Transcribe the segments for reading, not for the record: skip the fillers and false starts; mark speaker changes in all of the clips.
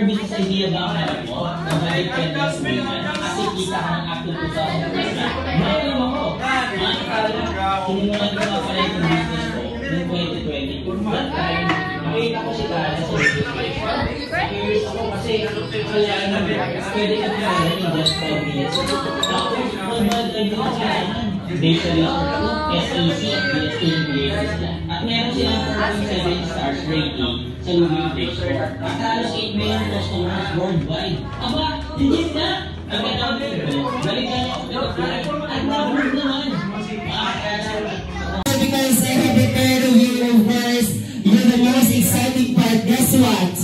Speaker 1: business idea ba ang hanap mo? Nabalik ka na sa kasi kita ka ng active 2000. Mayroon ako. Sinimulan ko na pala yung business ko noong 2020. That time, nakita ko si Tara sa registration. Curious ako kasi kaya pwede ka kaya in just 5 minutes. Tapos, nag-bad ka kailangan. Data lang, SEC, BST, at meron silang 4.7 stars rating sa Google Play Store. At halos 8 million customers worldwide. Aba, legit na! Balikan niyo ako at na-prove naman.
Speaker 2: Because I have prepared to you, of course, you're the most exciting part. Guess what?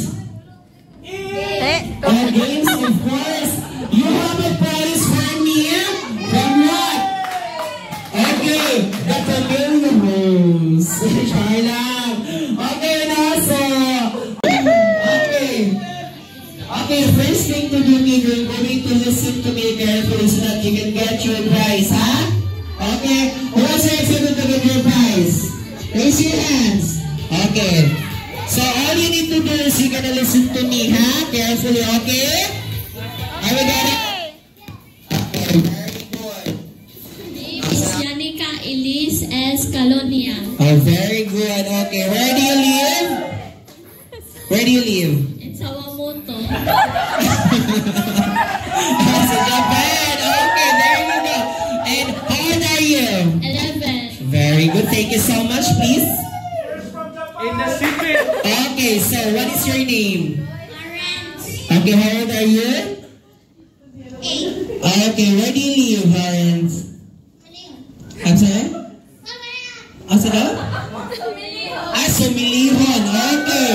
Speaker 2: Our games, of course, you have a prize for me. From what? Okay, the familiar rules. Try lang. Okay, now so. Okay, first thing to do, you're going to listen to me carefully so that you can get your prize, huh? Okay, who wants to excited to get your prize? Raise your hands. Okay, so all you need to do is you're gonna listen to me, huh? Carefully, okay? Are we got it? Okay, very good.
Speaker 3: Yanika Elise Escalonia.
Speaker 2: Oh, very good. Okay, where do you live? Where do you live?
Speaker 3: In Sawamoto.
Speaker 2: Sa Japan. Okay, there you go. And how old are you?
Speaker 3: 11.
Speaker 2: Very good. Thank you so much, please.
Speaker 4: In the city.
Speaker 2: Okay, so what is your name?
Speaker 3: Lawrence.
Speaker 2: Okay, how old are you?
Speaker 3: 8.
Speaker 2: Okay, where do you live, Lawrence? I'm sorry? Asa daw? Sumilihon. Okay.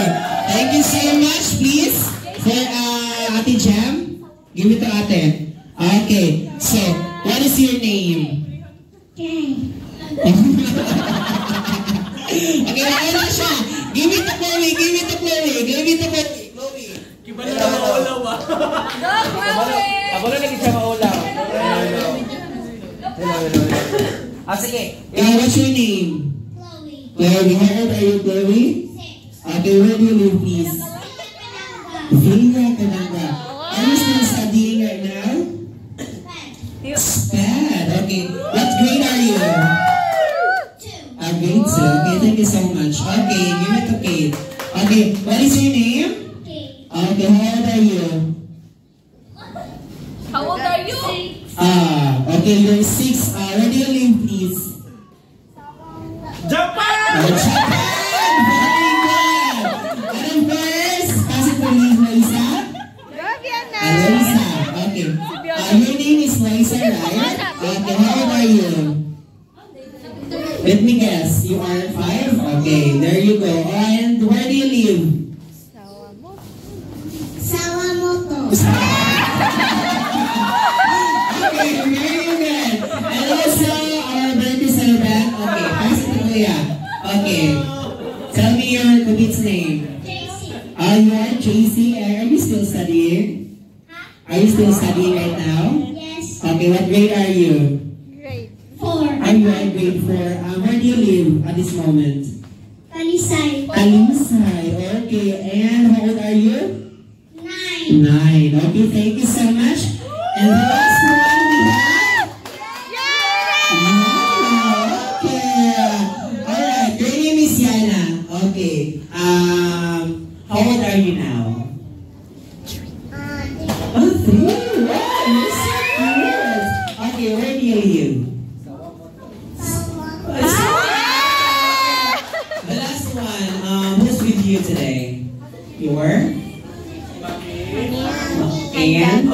Speaker 2: Thank you so much, please. For Ate Jam. Give it to Ate. Okay. So, what is your name?
Speaker 3: Okay.
Speaker 2: Okay, wala na siya. Give it to Chloe. Give it to Chloe. Give it to Chloe. Chloe.
Speaker 4: Kibalo na maulaw ba? Ako na naging siya maulaw. Hello. Sige.
Speaker 2: What's your name?
Speaker 3: Chloe.
Speaker 2: Chloe. How old are you, Chloe?
Speaker 3: 6.
Speaker 2: Okay, where do you live, please? Villa Cananga. Are you still studying right now? SPAD. Okay. What grade are you?
Speaker 3: 2.
Speaker 2: Grade 2. Okay, thank you so much. Okay, give it to Kate. Okay, what is your name?
Speaker 3: Okay.
Speaker 2: Okay, how old are you?
Speaker 3: How old are you? 6.
Speaker 2: Okay, you're 6. Where do you live, please?
Speaker 4: Japan!
Speaker 2: Japan! Very good! And first, pass it to Liz Loisa. Loisa, okay. Your name is Loisa, right? Okay, how old are you? Let me guess, you are 5? Okay, there you go. And where do you live?
Speaker 3: Sawamoto.
Speaker 2: Okay, very good. And also, our birthday celebrant. Okay, pass it to Kuya. Okay, tell me your kid's name.
Speaker 3: JC.
Speaker 2: You are Tracy. Are you still studying? Are you still studying right now?
Speaker 3: Yes.
Speaker 2: Okay, what grade are you?
Speaker 3: 4.
Speaker 2: Are you at grade 4? Where do you live at this moment?
Speaker 3: Talisay.
Speaker 2: Talisay. Okay, and how old are you?
Speaker 3: 9.
Speaker 2: 9. Okay, thank you so much. And the last one we have? Okay. Alright, your name is Yana. Okay. How old are you now? 3. Wow, you're so cute. Okay, where do you live? The last one, who's with you today? Your? And?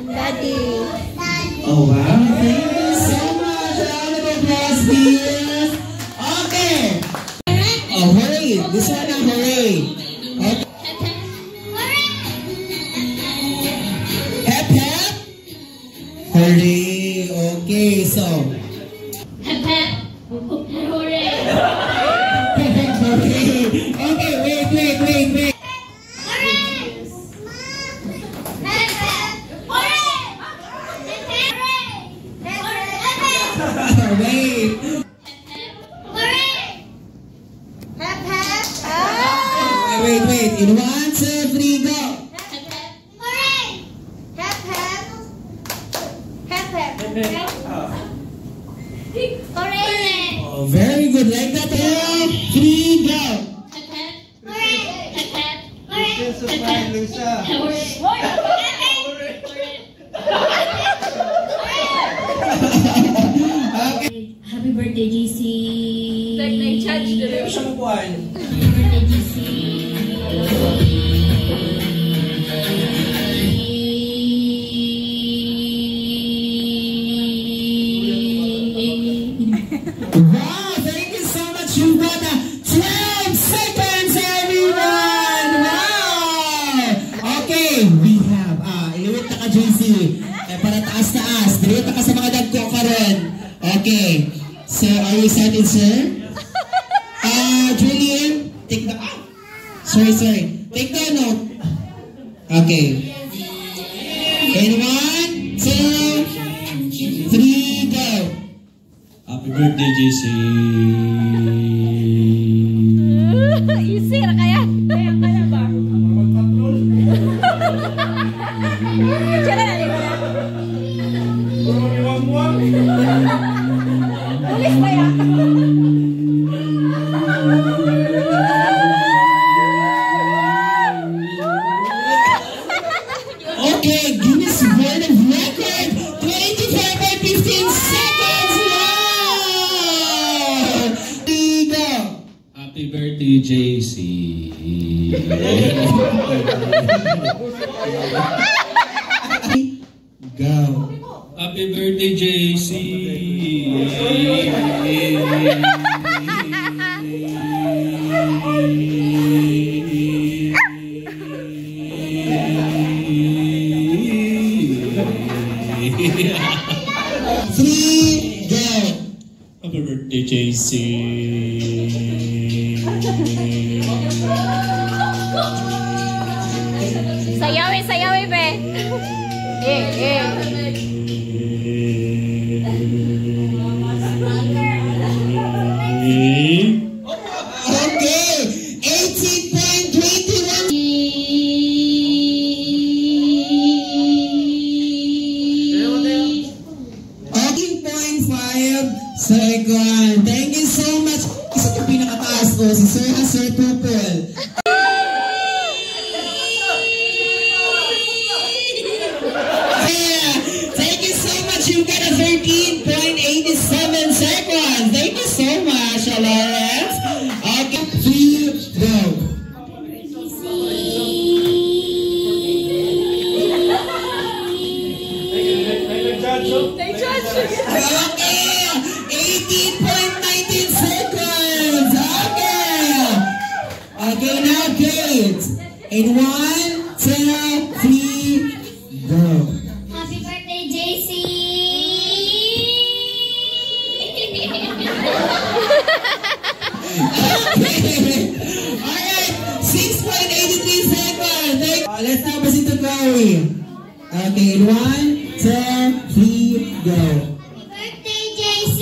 Speaker 3: Daddy.
Speaker 2: Oh wow, thank you so much. Round of applause, please. Okay. Oh, hooray. This one, hooray. Okay. Hep, hep. Hooray. Okay, so.
Speaker 3: Hep hep. Hooray.
Speaker 2: Okay, wait. Wait. In 1, 2, 3, go. very good. Like that. 2, 3, go.
Speaker 3: Happy birthday, JC.
Speaker 4: Siya mo buwan.
Speaker 3: Happy birthday, JC.
Speaker 2: Wow, thank you so much. You've got 12 seconds, everyone. Wow. Okay, we have, iliwit na ka, JC. Para taas-taas. Diliwit na ka sa mga dagko ka rin. Okay. So, are you excited, sir? Julian, take the, sorry. Take the note. Okay. And 1, 2, 3, go.
Speaker 1: Happy birthday, JC.
Speaker 3: Easy na kaya? Kaya ka na ba? Siya na nalito na. Ulis ba yan?
Speaker 2: Okay, Guinness World of Record, 25.15 seconds. Wow! Go.
Speaker 1: Happy birthday, JC.
Speaker 2: Go.
Speaker 1: Happy birthday, JC.
Speaker 2: Three, go.
Speaker 1: Happy birthday, JC.
Speaker 3: Sayawi, be.
Speaker 2: Okay, 18.21. 18.5 seconds. Thank you so much. Isa ito pinakataas ko, si Sir Sir Pupil. Thank you so much. You got a 13.87 seconds. Thank you so much, Lawrence. Okay, 3, go. Okay, 18.19 seconds. Okay, now Kate. In 1, 2, 3, go.
Speaker 3: Happy birthday, JC.
Speaker 2: Alright, 6.83 seconds. Let's now proceed to Chloe. Okay, 1, 2, 3, go.
Speaker 3: Birthday, JC.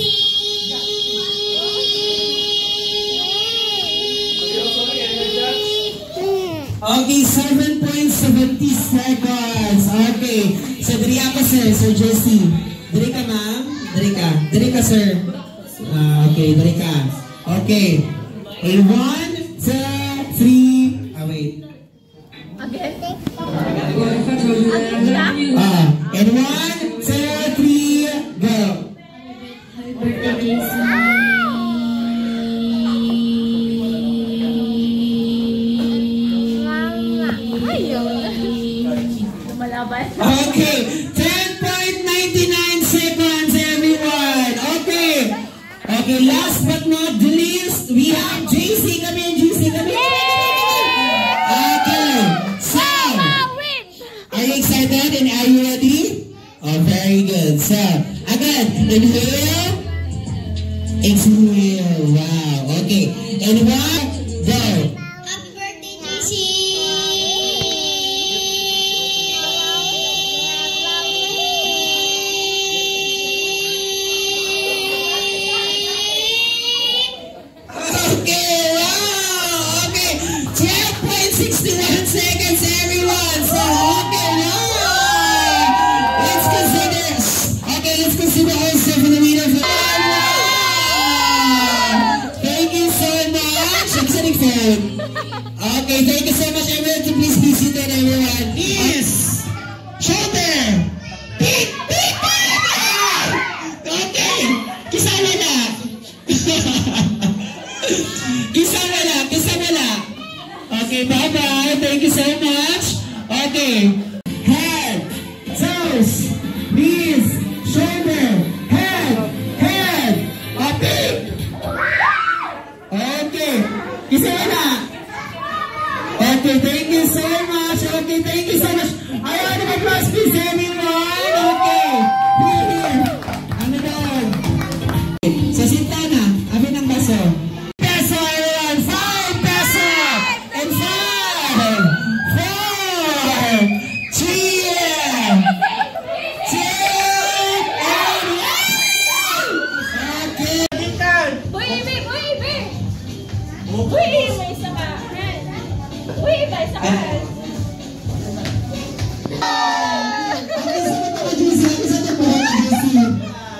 Speaker 2: Okay, 7.70 seconds. Okay, so diri ako, Sir Jesse. Diri ka, ma'am? Diri ka, sir. Okay, diri ka. Okay. In 1, 2, 3. Wait. In 1, 2, 3, go.
Speaker 3: Happy birthday, JC.
Speaker 2: Okay, 10.99 seconds, everyone. Okay. Okay, last but not the least, we have JC. Come in, JC. Come in. Okay. So, are you excited and are you ready? Oh, very good. So, again, inhale. Exhale. Wow. Okay. And 1, go.
Speaker 3: Happy birthday, JC.
Speaker 2: Okay, wow. Okay. 12.61 seconds, everyone. So, okay, wow. Let's consider also for the leader. Wow. Okay, thank you so much everyone. To please be seated everyone. Knees. Shoulder. Pick, pick, pick. Okay. Kisama na. Kisama na, kisama na. Okay, bye-bye. Thank you so much. Okay. Head, toes, knees, shoulder, head, okay. Okay, kisama na. Okay, thank you so much. Okay, thank you so much. I want to applause please everyone. Okay, here. Ano doon? Sa Sintana, abi ng baso. Peso everyone, 5 peso. And 5, 4, 3, 2, and 1. Okay.
Speaker 3: Uy, Ibe! Uy, Ibe! Uy, may isa ka. Uy, may isa ka.
Speaker 2: Okay, sa ito ka, Juicy. Ano sa ito po, Juicy?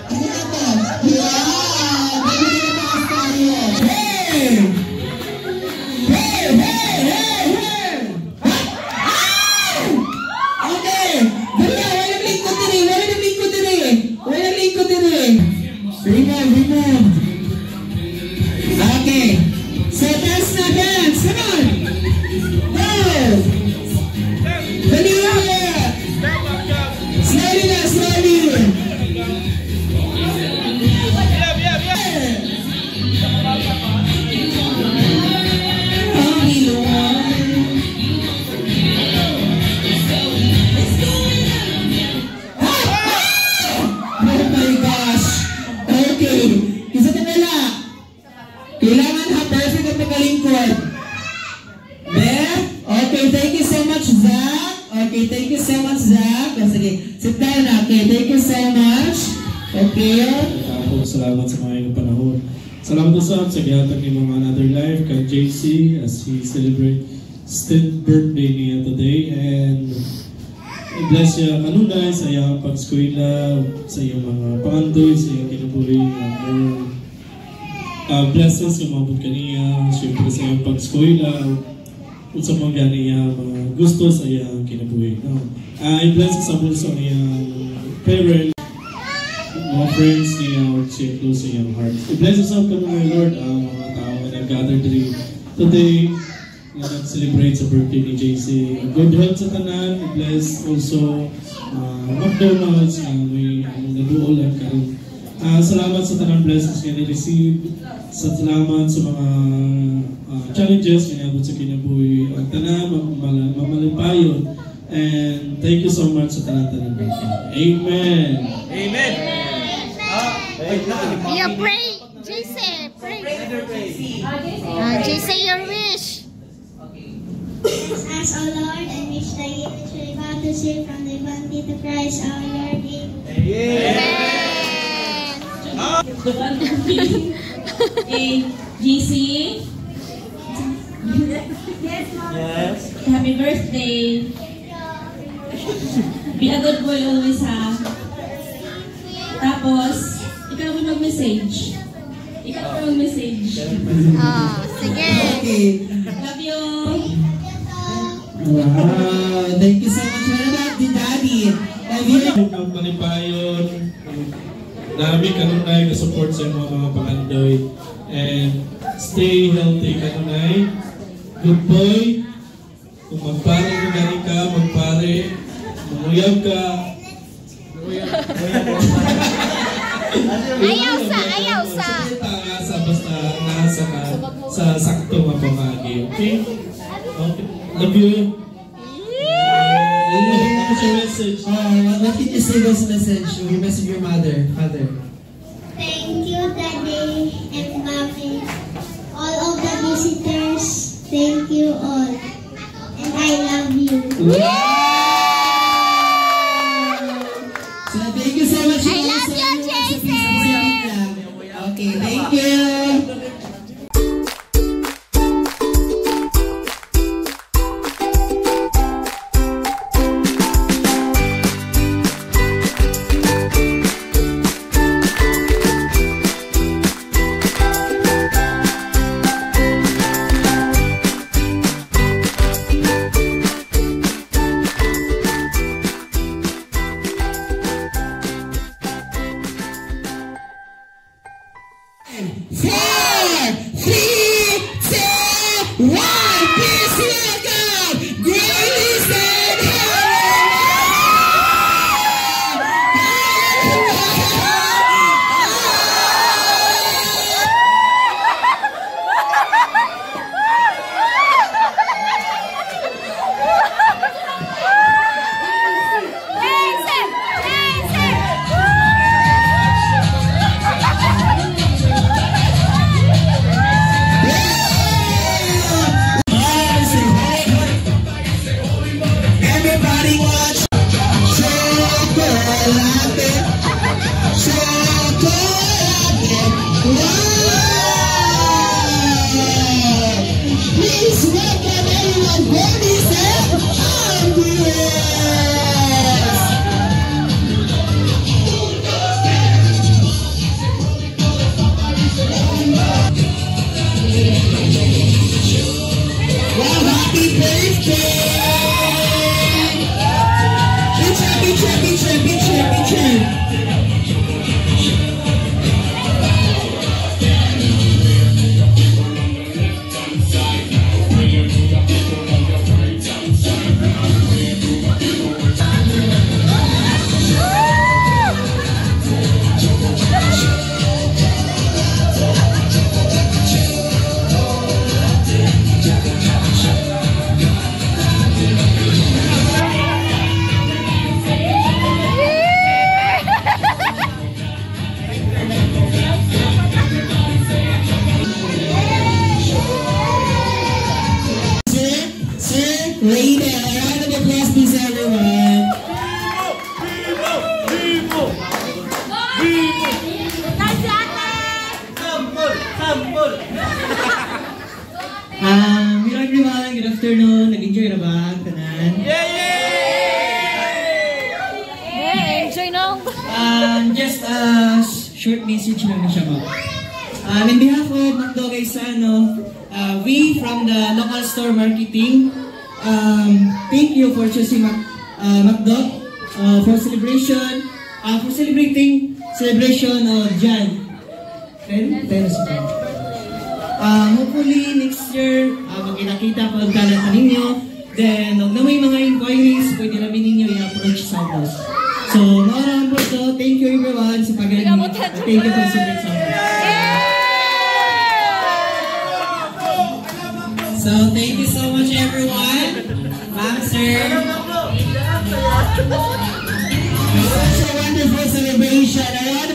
Speaker 2: Ano na ito? Wow! Bago na taas tayo. Hey! Hey! Hey! Hey! Hey! Okay! Dali, walang lingkod din eh. Walang lingkod din eh. Walang lingkod din eh. Remove, remove. Okay. So, dance na dance. Come on! Go! Dali na! Slowly na, slowly! Only the one. Oh my gosh! Okay. Isa na pala. Kailangan ha, perfect ang pagkalingkod. There? Okay, thank you so much, Zach. Okay, thank you so much, Zach. Sige, sit down na. Okay, thank you so much. Okay.
Speaker 5: Salamat sa mga inyong panahon. Salamat po sa gihatag ni mga another life kay JC as he celebrate still birthday niya today, and bless siya kanunay sa iyang pag-eskwela, sa iyong mga pangandoy, sa iyong kinabuhi, blessings yung mga kaniya, siyempre sa iyong pag-eskwela, sa mga niya mga gusto sa iyang kinabuhi. I-bless sa bulsa niyang parents, mga friends niya, siya close sa iyang heart. I-bless us up kami, Lord, mga tao na nag-gather today na nag-celebrate sa birthday ni JC. Good health sa tanan. I-bless also McDonald's na may nabuolan karon. Salamat sa tanang blessings na ni-receive. Salamat sa mga challenges na niabot sa kinabuhi. Ang tanan, mamalipayon. And thank you so much sa tanan-tanan. Amen!
Speaker 4: Amen!
Speaker 3: Yeah, pray. JC, pray. JC, your wish.
Speaker 6: As our Lord, and wish that you will about to see from the bounty to Christ our Lord.
Speaker 7: GC,
Speaker 4: Yes.
Speaker 7: happy birthday. Be a good boy always, ha? Tapos, ikaw mo mag-message.
Speaker 3: Oh, sige.
Speaker 2: Okay.
Speaker 7: Love you.
Speaker 2: Wow, thank you so much. What about the daddy?
Speaker 5: Ang palipayon, namin kanunay na support sa mga pangandoy. And stay healthy kanunay. Good boy. Kung magpare ka galing ka, magpare. Mamuyag ka.
Speaker 3: Ayaw sa.
Speaker 5: Basta nasa ka sa sakto nga pamagi. Okay? Okay. Love you. What's your message?
Speaker 2: What can you say this message? Your message of your mother, father.
Speaker 6: Thank you, Daddy and Mommy. All of the visitors, thank you all. And I love you.
Speaker 2: So thank you so much.
Speaker 3: I love you, JC.
Speaker 2: Okay, thank you. Please welcome Grace and everybody watch Chocolate. Wow! Please welcome everyone, Bernice and Andres. Well, happy birthday! Picture. Lady, a round of applause please everyone. Hello everyone, good afternoon. Nag-enjoy na ba ang tanan?
Speaker 3: Enjoy na.
Speaker 2: Just a short message lang na siya mo. On behalf of Macdo Gaisano, we from the local store marketing, thank you for choosing Macdo for celebrating celebration of Jan. Hopefully next year, magkita-kita po ang talata ninyo. Then, huwag na may mga inquiries, pwede namin ninyo i-approach sa us. So, maraming po ito. Thank you everyone sa pag-galing. Thank you for celebrating sa us. So, thank you so much everyone. Ma'am, sir. Such a wonderful celebration.